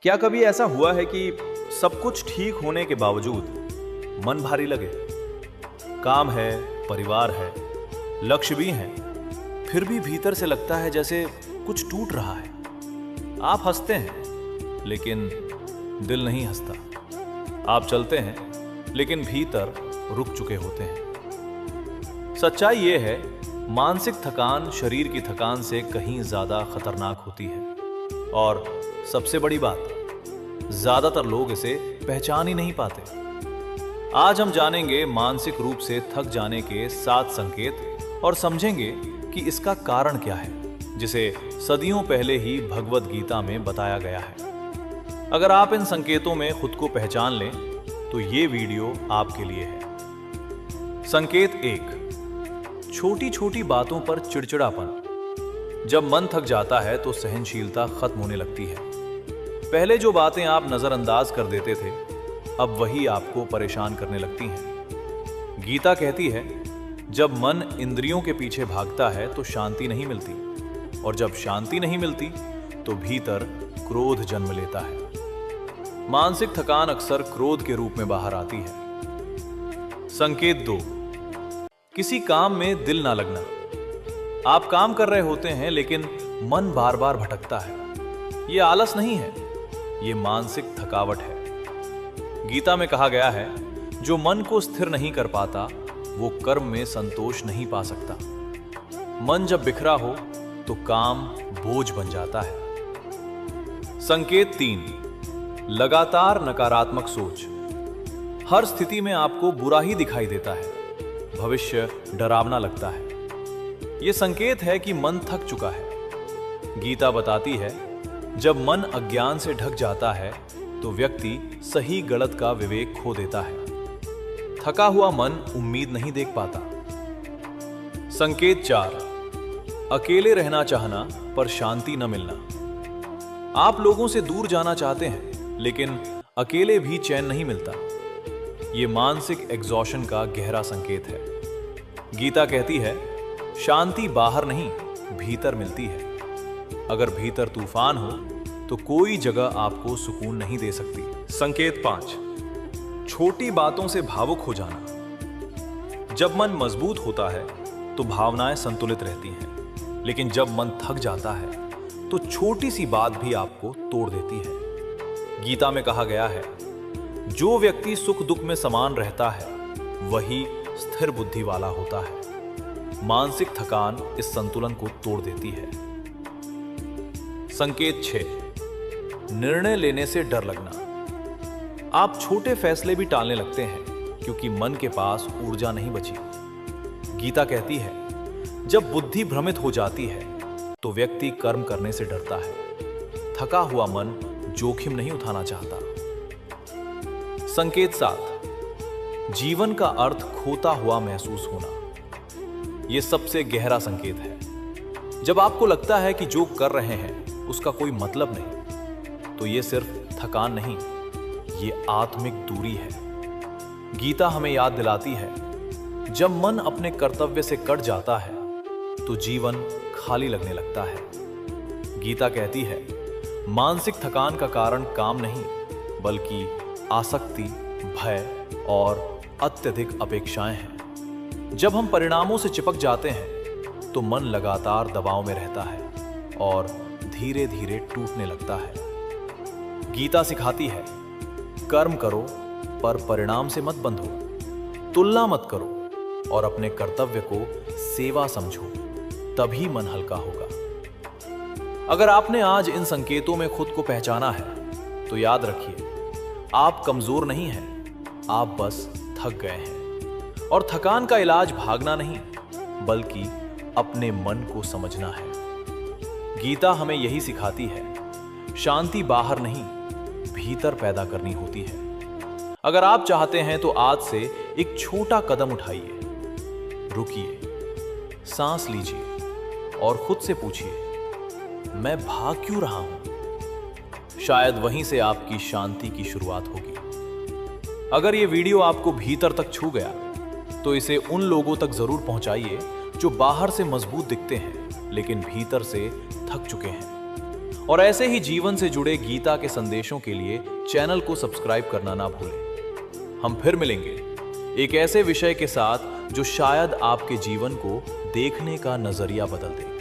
क्या कभी ऐसा हुआ है कि सब कुछ ठीक होने के बावजूद मन भारी लगे? काम है, परिवार है, लक्ष्य भी हैं, फिर भी भीतर से लगता है जैसे कुछ टूट रहा है। आप हंसते हैं लेकिन दिल नहीं हंसता। आप चलते हैं लेकिन भीतर रुक चुके होते हैं। सच्चाई यह है, मानसिक थकान शरीर की थकान से कहीं ज्यादा खतरनाक होती है। और सबसे बड़ी बात, ज्यादातर लोग इसे पहचान ही नहीं पाते। आज हम जानेंगे मानसिक रूप से थक जाने के 7 संकेत और समझेंगे कि इसका कारण क्या है, जिसे सदियों पहले ही भगवद गीता में बताया गया है। अगर आप इन संकेतों में खुद को पहचान लें तो ये वीडियो आपके लिए है। संकेत 1, छोटी छोटी बातों पर चिड़चिड़ापन। जब मन थक जाता है तो सहनशीलता खत्म होने लगती है। पहले जो बातें आप नजरअंदाज कर देते थे, अब वही आपको परेशान करने लगती हैं। गीता कहती है, जब मन इंद्रियों के पीछे भागता है तो शांति नहीं मिलती, और जब शांति नहीं मिलती तो भीतर क्रोध जन्म लेता है। मानसिक थकान अक्सर क्रोध के रूप में बाहर आती है। संकेत 2, किसी काम में दिल ना लगना। आप काम कर रहे होते हैं लेकिन मन बार बार भटकता है। यह आलस नहीं है, यह मानसिक थकावट है। गीता में कहा गया है, जो मन को स्थिर नहीं कर पाता वो कर्म में संतोष नहीं पा सकता। मन जब बिखरा हो तो काम बोझ बन जाता है। संकेत 3, लगातार नकारात्मक सोच। हर स्थिति में आपको बुरा ही दिखाई देता है, भविष्य डरावना लगता है। यह संकेत है कि मन थक चुका है। गीता बताती है, जब मन अज्ञान से ढक जाता है तो व्यक्ति सही गलत का विवेक खो देता है। थका हुआ मन उम्मीद नहीं देख पाता। संकेत 4, अकेले रहना चाहना पर शांति न मिलना। आप लोगों से दूर जाना चाहते हैं लेकिन अकेले भी चैन नहीं मिलता। यह मानसिक एग्जॉशन का गहरा संकेत है। गीता कहती है, शांति बाहर नहीं भीतर मिलती है। अगर भीतर तूफान हो तो कोई जगह आपको सुकून नहीं दे सकती। संकेत 5, छोटी बातों से भावुक हो जाना। जब मन मजबूत होता है तो भावनाएं संतुलित रहती हैं, लेकिन जब मन थक जाता है तो छोटी सी बात भी आपको तोड़ देती है। गीता में कहा गया है, जो व्यक्ति सुख दुख में समान रहता है वही स्थिर बुद्धि वाला होता है। मानसिक थकान इस संतुलन को तोड़ देती है। संकेत 6, निर्णय लेने से डर लगना। आप छोटे फैसले भी टालने लगते हैं क्योंकि मन के पास ऊर्जा नहीं बची। गीता कहती है, जब बुद्धि भ्रमित हो जाती है तो व्यक्ति कर्म करने से डरता है। थका हुआ मन जोखिम नहीं उठाना चाहता। संकेत 7, जीवन का अर्थ खोता हुआ महसूस होना। यह सबसे गहरा संकेत है। जब आपको लगता है कि जो कर रहे हैं उसका कोई मतलब नहीं, तो यह सिर्फ थकान नहीं, यह आत्मिक दूरी है। गीता हमें याद दिलाती है, जब मन अपने कर्तव्य से कट जाता है तो जीवन खाली लगने लगता है। गीता कहती है, मानसिक थकान का कारण काम नहीं बल्कि आसक्ति, भय और अत्यधिक अपेक्षाएं हैं। जब हम परिणामों से चिपक जाते हैं तो मन लगातार दबाव में रहता है और धीरे धीरे टूटने लगता है। गीता सिखाती है, कर्म करो पर परिणाम से मत बंधो, तुलना मत करो और अपने कर्तव्य को सेवा समझो, तभी मन हल्का होगा। अगर आपने आज इन संकेतों में खुद को पहचाना है तो याद रखिए, आप कमजोर नहीं हैं, आप बस थक गए हैं। और थकान का इलाज भागना नहीं बल्कि अपने मन को समझना है। गीता हमें यही सिखाती है, शांति बाहर नहीं भीतर पैदा करनी होती है। अगर आप चाहते हैं तो आज से एक छोटा कदम उठाइए, रुकिए, सांस लीजिए और खुद से पूछिए, मैं भाग क्यों रहा हूं? शायद वहीं से आपकी शांति की शुरुआत होगी। अगर ये वीडियो आपको भीतर तक छू गया तो इसे उन लोगों तक जरूर पहुंचाइए जो बाहर से मजबूत दिखते हैं लेकिन भीतर से थक चुके हैं। और ऐसे ही जीवन से जुड़े गीता के संदेशों के लिए चैनल को सब्सक्राइब करना ना भूलें। हम फिर मिलेंगे एक ऐसे विषय के साथ जो शायद आपके जीवन को देखने का नजरिया बदल दे।